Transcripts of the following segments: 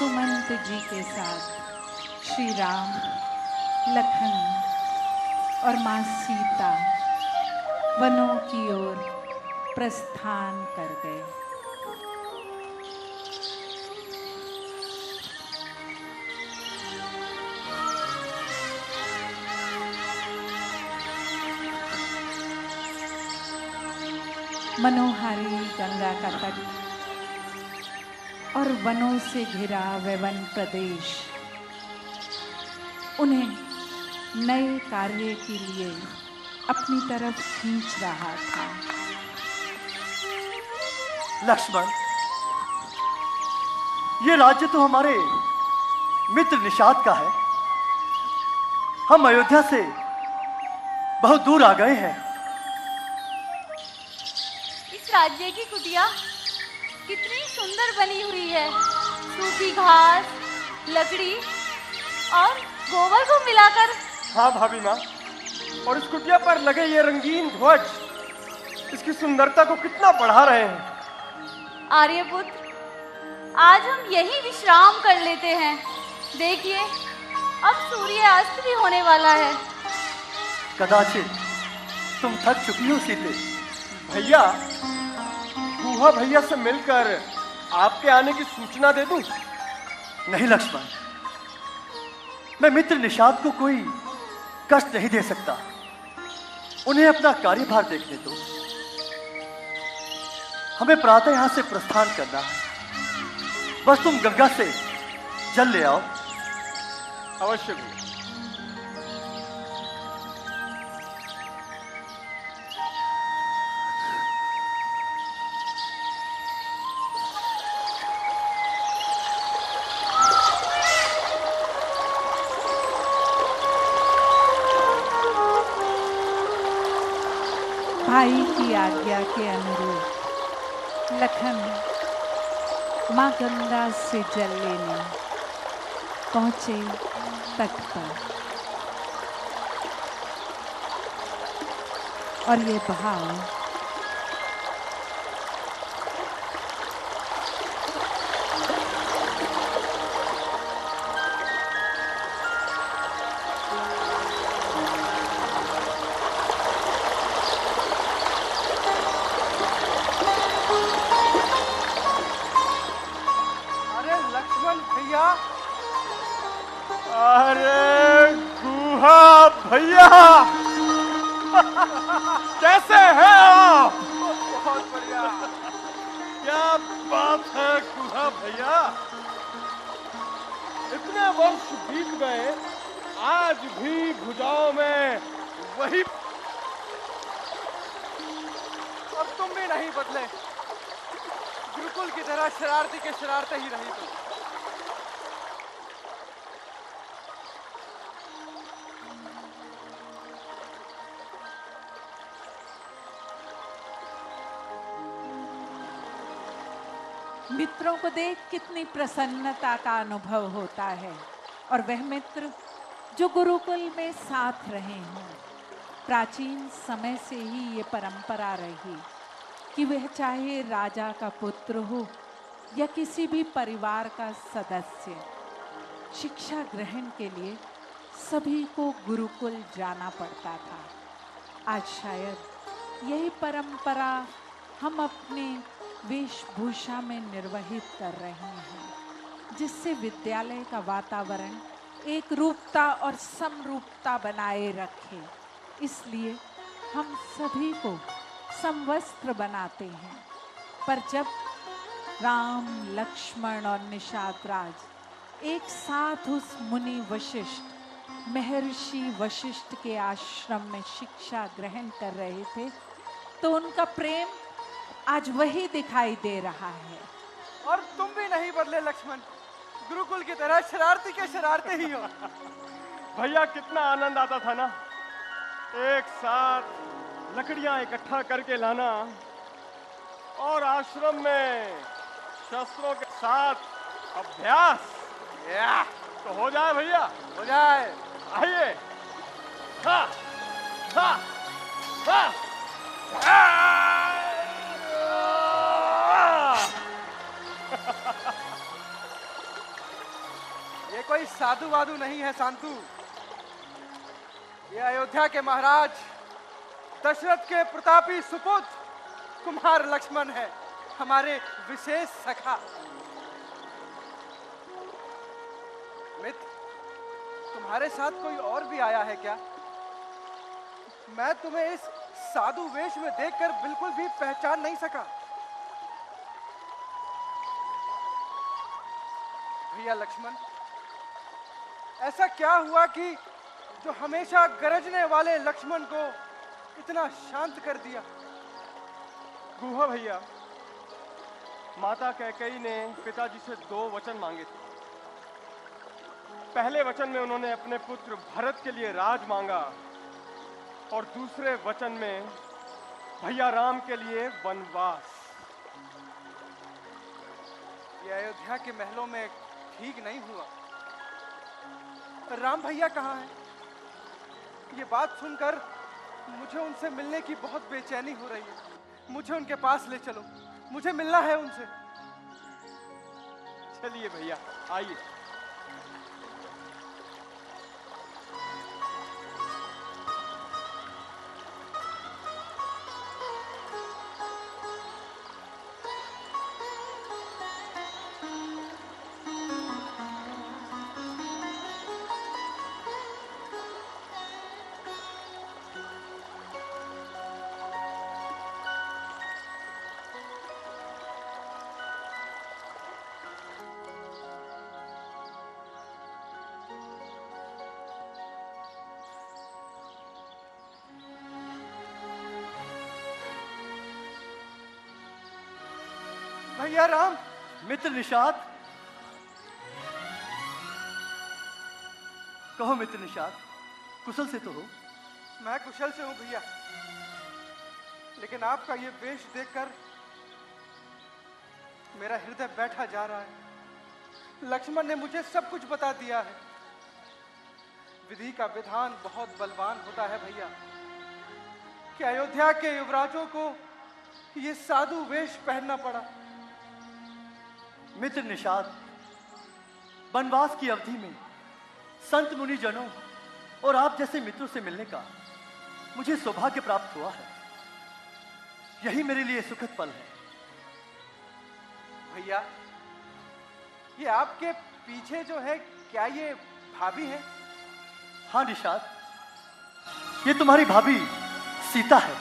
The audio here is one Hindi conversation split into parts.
सुमंत जी के साथ श्री राम, लखन और माँ सीता वनों की ओर प्रस्थान कर गए। मनोहारी गंगा का तट और वनों से घिरा वैवन प्रदेश उन्हें नए कार्य के लिए अपनी तरफ खींच रहा था। लक्ष्मण, ये राज्य तो हमारे मित्र निषाद का है। हम अयोध्या से बहुत दूर आ गए हैं। इस राज्य की कुटिया कितनी सुंदर बनी हुई है। सूखी घास, लकड़ी और गोबर को मिलाकर। हाँ भाभी माँ, और इस कुटिया पर लगे ये रंगीन ध्वज इसकी सुंदरता को कितना बढ़ा रहे हैं। आर्यपुत्र, आज हम यहीं विश्राम कर लेते हैं। देखिए, अब सूर्यास्त भी होने वाला है। कदाचित तुम थक चुकी हो सीते। भैया, गुहा भैया से मिलकर आपके आने की सूचना दे दूं? नहीं लक्ष्मण, मैं मित्र निषाद को कोई कष्ट नहीं दे सकता। उन्हें अपना कार्यभार देखने दो। हमें प्रातः यहां से प्रस्थान करना है। बस तुम गंगा से जल ले आओ। अवश्य भी। भाई की आज्ञा के अनुरूप लखन माँ गंगा से जल लेने पहुंचे तट पर, और ये बहाव अरे गुहा भैया, कैसे हैं आप? बहुत बढ़िया। क्या बात है गुहा भैया, इतने वर्ष बीत गए, आज भी भुजाओं में वही। अब तुम भी नहीं बदले, गुरुकुल की तरह शरारती के शरारते ही रही तुम। मित्रों को देख कितनी प्रसन्नता का अनुभव होता है, और वह मित्र जो गुरुकुल में साथ रहे हों। प्राचीन समय से ही ये परंपरा रही कि वह चाहे राजा का पुत्र हो या किसी भी परिवार का सदस्य, शिक्षा ग्रहण के लिए सभी को गुरुकुल जाना पड़ता था। आज शायद यही परंपरा हम अपने वेशभूषा में निर्वहित कर रहे हैं, जिससे विद्यालय का वातावरण एक रूपता और समरूपता बनाए रखे। इसलिए हम सभी को समवस्त्र बनाते हैं। पर जब राम, लक्ष्मण और निषाद राज एक साथ उस मुनि वशिष्ठ, महर्षि वशिष्ठ के आश्रम में शिक्षा ग्रहण कर रहे थे, तो उनका प्रेम आज वही दिखाई दे रहा है। और तुम भी नहीं बदले लक्ष्मण, गुरुकुल की तरह शरारती के शरारते ही हो। भैया, कितना आनंद आता था ना, एक साथ लकड़ियां इकट्ठा करके लाना और आश्रम में शस्त्रों के साथ अभ्यास। तो हो जाए भैया, हो जाए। आइए। हाँ, हाँ, हाँ, कोई साधु वाधु नहीं है शांतु। ये अयोध्या के महाराज दशरथ के प्रतापी सुपुत्र कुमार लक्ष्मण है, हमारे विशेष सखा। मित्र, तुम्हारे साथ कोई और भी आया है क्या? मैं तुम्हें इस साधु वेश में देखकर बिल्कुल भी पहचान नहीं सका। भैया लक्ष्मण, ऐसा क्या हुआ कि जो हमेशा गरजने वाले लक्ष्मण को इतना शांत कर दिया? गुहा भैया, माता कैकेयी ने पिताजी से 2 वचन मांगे थे। पहले वचन में उन्होंने अपने पुत्र भरत के लिए राज मांगा और दूसरे वचन में भैया राम के लिए वनवास। ये अयोध्या के महलों में ठीक नहीं हुआ। राम भैया कहाँ हैं? ये बात सुनकर मुझे उनसे मिलने की बहुत बेचैनी हो रही है। मुझे उनके पास ले चलो, मुझे मिलना है उनसे। चलिए भैया, आइए। भैया राम। मित्र निषाद, कहो मित्र निषाद, कुशल से तो हो? मैं कुशल से हूं भैया, लेकिन आपका ये वेश देखकर मेरा हृदय बैठा जा रहा है। लक्ष्मण ने मुझे सब कुछ बता दिया है। विधि का विधान बहुत बलवान होता है भैया, कि अयोध्या के युवराजों को ये साधु वेश पहनना पड़ा। मित्र निषाद, वनवास की अवधि में संत मुनि जनों और आप जैसे मित्रों से मिलने का मुझे सौभाग्य प्राप्त हुआ है। यही मेरे लिए सुखद पल है। भैया, ये आपके पीछे जो है, क्या ये भाभी है? हाँ निषाद, ये तुम्हारी भाभी सीता है।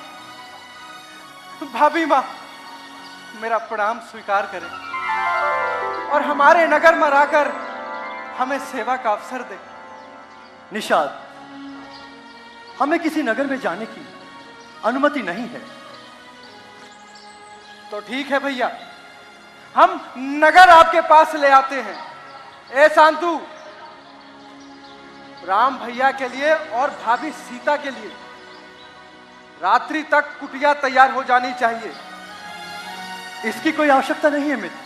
भाभी माँ, मेरा प्रणाम स्वीकार करें और हमारे नगर में आकर हमें सेवा का अवसर दे। निषाद, हमें किसी नगर में जाने की अनुमति नहीं है। तो ठीक है भैया, हम नगर आपके पास ले आते हैं। ए शांतु, राम भैया के लिए और भाभी सीता के लिए रात्रि तक कुटिया तैयार हो जानी चाहिए। इसकी कोई आवश्यकता नहीं है मित्र।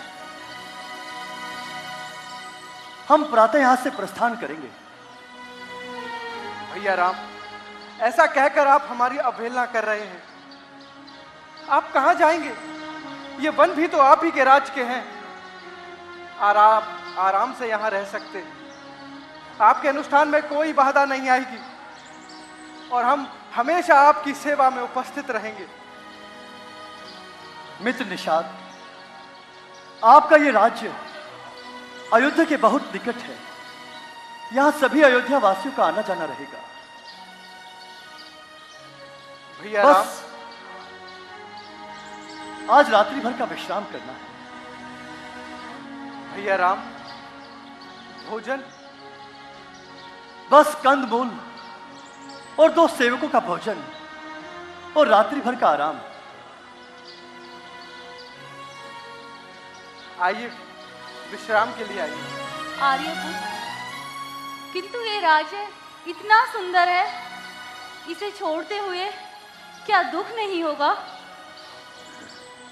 हम प्रातः यहां से प्रस्थान करेंगे। भैया राम, ऐसा कहकर आप हमारी अवहेलना कर रहे हैं। आप कहां जाएंगे? ये वन भी तो आप ही के राज के हैं। आराम से यहां रह सकते हैं। आपके अनुष्ठान में कोई बाधा नहीं आएगी और हम हमेशा आपकी सेवा में उपस्थित रहेंगे। मित्र निषाद, आपका ये राज्य अयोध्या के बहुत निकट है। यहां सभी अयोध्या वासियों का आना जाना रहेगा। भैया राम, बस आज रात्रि भर का विश्राम करना है। भैया राम, भोजन? बस कंद मूल और 2 सेवकों का भोजन और रात्रि भर का आराम। आइए, विश्राम के लिए आइए। आर्यपुत्र, किंतु ये राज्य इतना सुंदर है, इसे छोड़ते हुए क्या दुख नहीं होगा?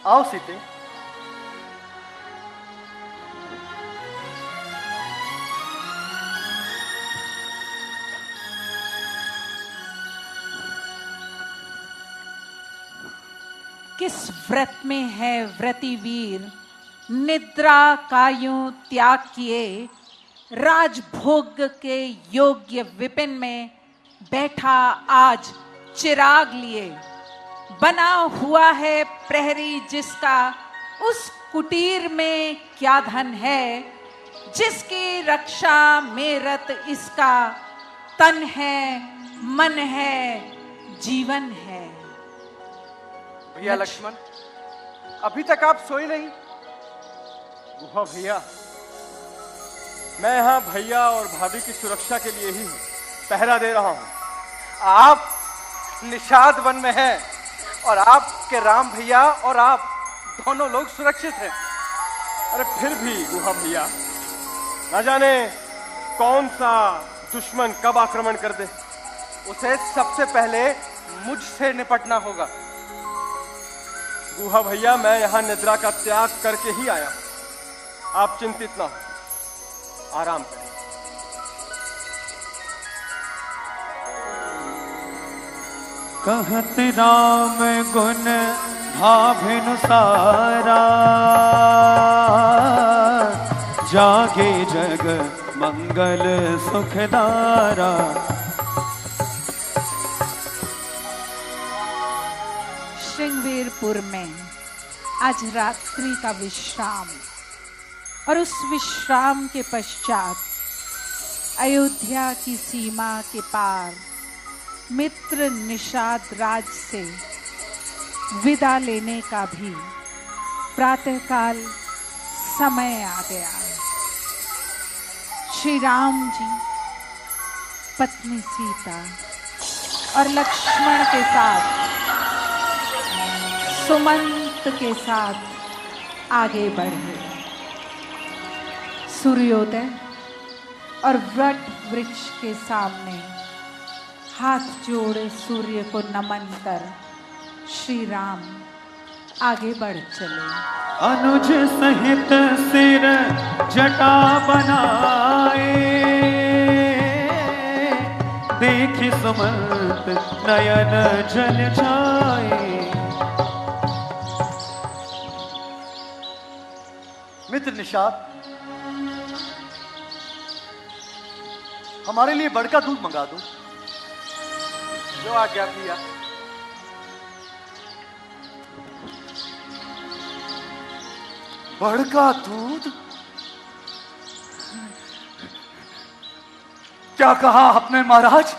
आओ सीते। किस व्रत में है व्रती वीर, निद्रा का यूं त्याग किए, राजभोग के योग्य विपिन में बैठा आज चिराग लिए, बना हुआ है प्रहरी जिसका उस कुटीर में क्या धन है, जिसकी रक्षा में रत इसका तन है, मन है, जीवन है। भैया लक्ष्मण, अभी तक आप सोए नहीं? गुहा भैया, मैं यहाँ भैया और भाभी की सुरक्षा के लिए ही पहरा दे रहा हूँ। आप निषाद वन में हैं और आपके राम भैया और आप दोनों लोग सुरक्षित हैं। अरे फिर भी गुहा भैया, न जाने कौन सा दुश्मन कब आक्रमण कर दे। उसे सबसे पहले मुझसे निपटना होगा। गुहा भैया, मैं यहाँ निद्रा का त्याग करके ही आया। आप चिंतित ना हो, आराम करें। कहत राम गुण भाभिनु सारा, जागे जग मंगल सुखदारा। श्रृंगवीरपुर में आज रात्रि का विश्राम, और उस विश्राम के पश्चात अयोध्या की सीमा के पार मित्र निषाद राज से विदा लेने का भी प्रातःकाल समय आ गया। श्री राम जी पत्नी सीता और लक्ष्मण के साथ, सुमंत के साथ आगे बढ़े। सूर्योदय और वट वृक्ष के सामने हाथ जोड़े सूर्य को नमन कर श्री राम आगे बढ़ चले। अनुज सहित सिर जटा बनाए, देखी सुमंत नयन जल जाए। मित्र निषाद, हमारे लिए बड़का दूध मंगा दो। जो आ गया भैया। बड़का दूध? क्या कहा आपने महाराज?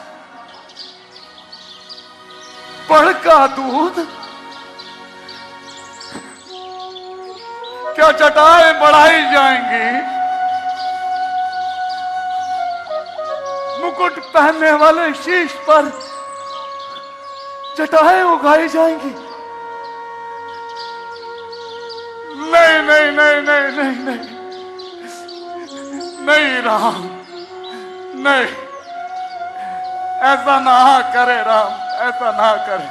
बड़का दूध? क्या चटाएं बढ़ाई जाएंगी? मुकुट पहनने वाले शीश पर चटाएं उगाई जाएंगी? नहीं नहीं नहीं नहीं नहीं नहीं नहीं राम, नहीं, ऐसा ना करे राम, ऐसा ना करे।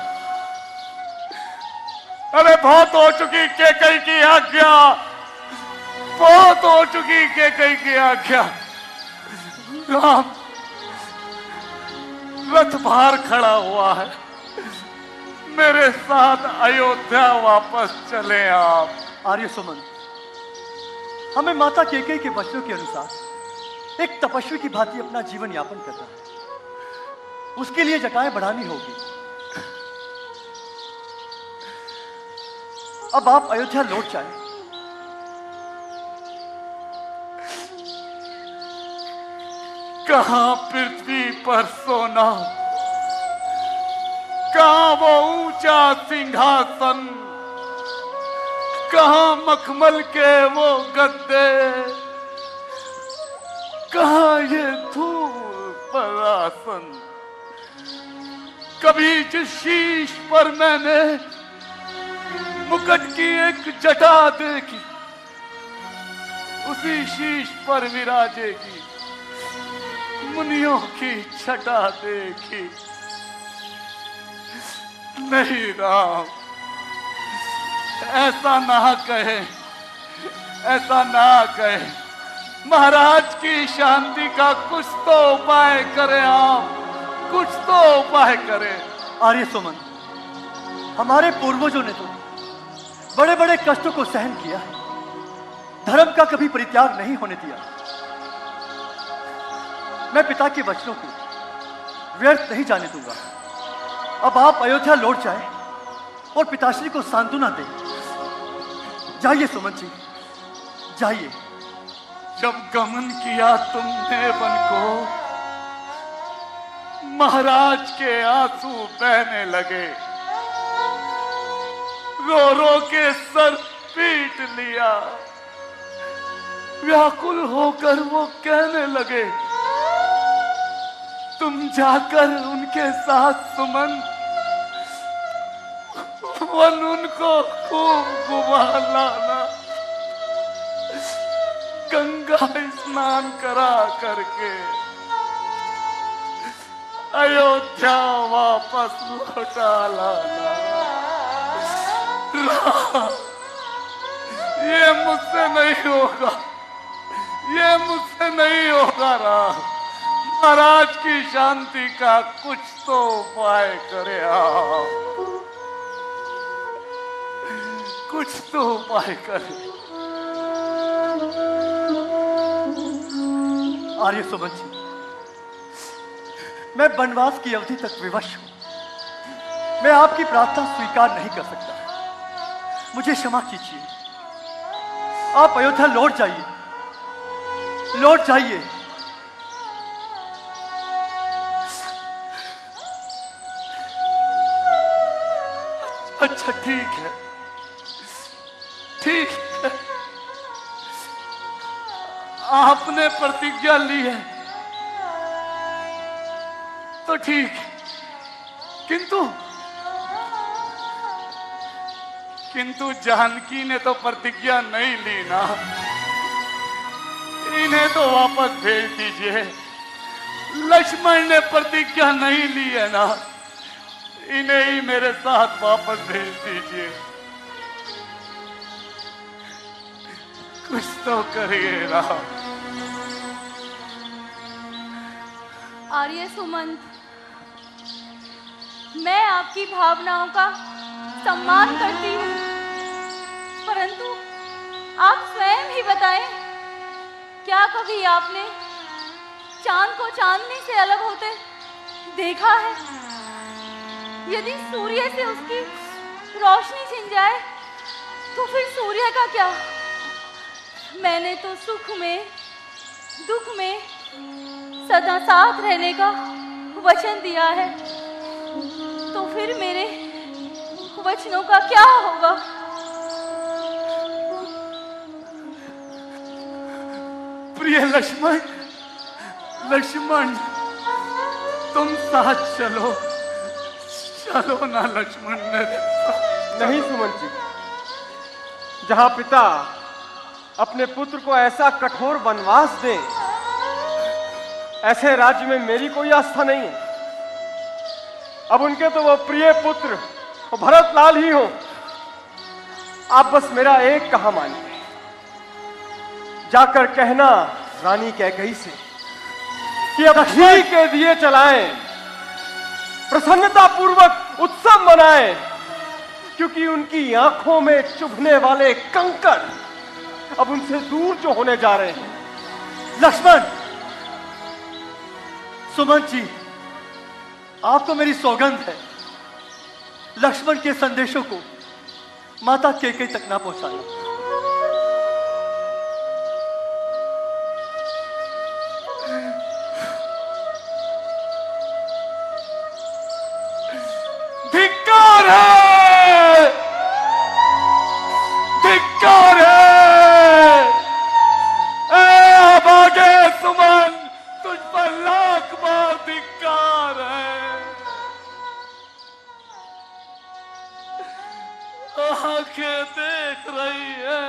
अरे बहुत हो चुकी कैकेयी की आज्ञा, बहुत हो चुकी कैकेयी की आज्ञा। राम, रथ बाहर खड़ा हुआ है, मेरे साथ अयोध्या वापस चले आप। आर्य सुमन, हमें माता कैकेयी के वचनों के अनुसार एक तपस्वी की भांति अपना जीवन यापन करना है। उसके लिए जटाएं बढ़ानी होगी। अब आप अयोध्या लौट जाएं। कहां पृथ्वी पर सोना, कहां वो ऊंचा सिंहासन, कहां मखमल के वो गद्दे, कहां ये धूल पर आसन। कभी जिस शीश पर मैंने मुकुट की एक जटा देखी, उसी शीश पर विराजेगी मुनियों की छटा देखी। नहीं राम, ऐसा ना कहे, ऐसा ना कहे। महाराज की शांति का कुछ तो उपाय करें आप, कुछ तो उपाय करें। आर्य सुमन, हमारे पूर्वजों ने तो बड़े बड़े कष्टों को सहन किया है, धर्म का कभी परित्याग नहीं होने दिया। मैं पिता के वचनों को व्यर्थ नहीं जाने दूंगा। अब आप अयोध्या लौट जाए और पिताश्री को सांत्वना दें। जाइए सुमन जी, जाइए। जब गमन किया तुमने वन को, महाराज के आंसू बहने लगे। रो रो के सर पीट लिया। व्याकुल होकर वो कहने लगे, तुम जाकर उनके साथ सुमन वन उनको खूब घुमा लाना, गंगा स्नान करा करके अयोध्या वापस लौटा लाना। ये मुझसे नहीं होगा, ये मुझसे नहीं होगा राम। महाराज की शांति का कुछ तो उपाय करे आप, कुछ तो उपाय करे। आर्य सुमन जी, मैं वनवास की अवधि तक विवश हूं। मैं आपकी प्रार्थना स्वीकार नहीं कर सकता, मुझे क्षमा कीजिए। आप अयोध्या लौट जाइए, लौट जाइए। अच्छा ठीक है, ठीक है, आपने प्रतिज्ञा ली है तो ठीक है, किंतु जानकी ने तो प्रतिज्ञा नहीं ली ना। इन्हें तो वापस भेज दीजिए। लक्ष्मण ने प्रतिज्ञा नहीं ली है ना, इन्हें ही मेरे साथ वापस भेज दीजिए। कुछ तो करिए राम। आर्य सुमंत, मैं आपकी भावनाओं का सम्मान करती हूँ, परंतु आप स्वयं ही बताएं, क्या कभी आपने चांद को चांदनी से अलग होते देखा है? यदि सूर्य से उसकी रोशनी छिन जाए तो फिर सूर्य का क्या? मैंने तो सुख में दुख में सदा साथ रहने का वचन दिया है, तो फिर मेरे वचनों का क्या होगा? प्रिय लक्ष्मण, लक्ष्मण तुम साथ चलो, चलो ना लक्ष्मण मेरे साथ। नहीं सुमन जी, जहां पिता अपने पुत्र को ऐसा कठोर वनवास दे, ऐसे राज्य में मेरी कोई आस्था नहीं है। अब उनके तो वो प्रिय पुत्र भरत लाल ही हो। आप बस मेरा एक कहा मानिए, जाकर कहना रानी कैकेयी से कि अब घी के दिए चलाएं, प्रसन्नता पूर्वक उत्सव मनाएं, क्योंकि उनकी आंखों में चुभने वाले कंकड़ अब उनसे दूर जो होने जा रहे हैं। लक्ष्मण, सुमन जी, आपको मेरी सौगंध है, लक्ष्मण के संदेशों को माता कैकेयी तक ना पहुंचाना। धिक्कार है, धिक्कार है। अभागे सुमन, तुझ पर लाख बार धिक्कार है। आंखें देख रही है,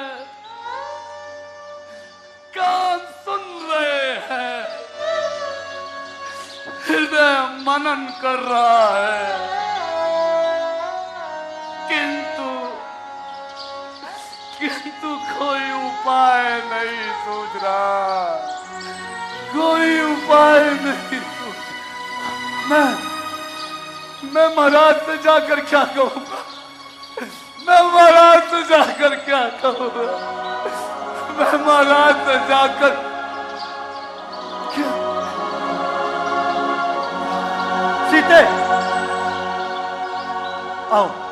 कान सुन रहे हैं, हृदय मनन कर रहा है, किंतु कोई उपाय नहीं सूझ रहा, कोई उपाय नहीं सूझ। मैं महाराज से जाकर क्या कहूंगा? मैं महाराज से जाकर क्या कहूंगा? मैं महाराज से जाकर सीते, आओ।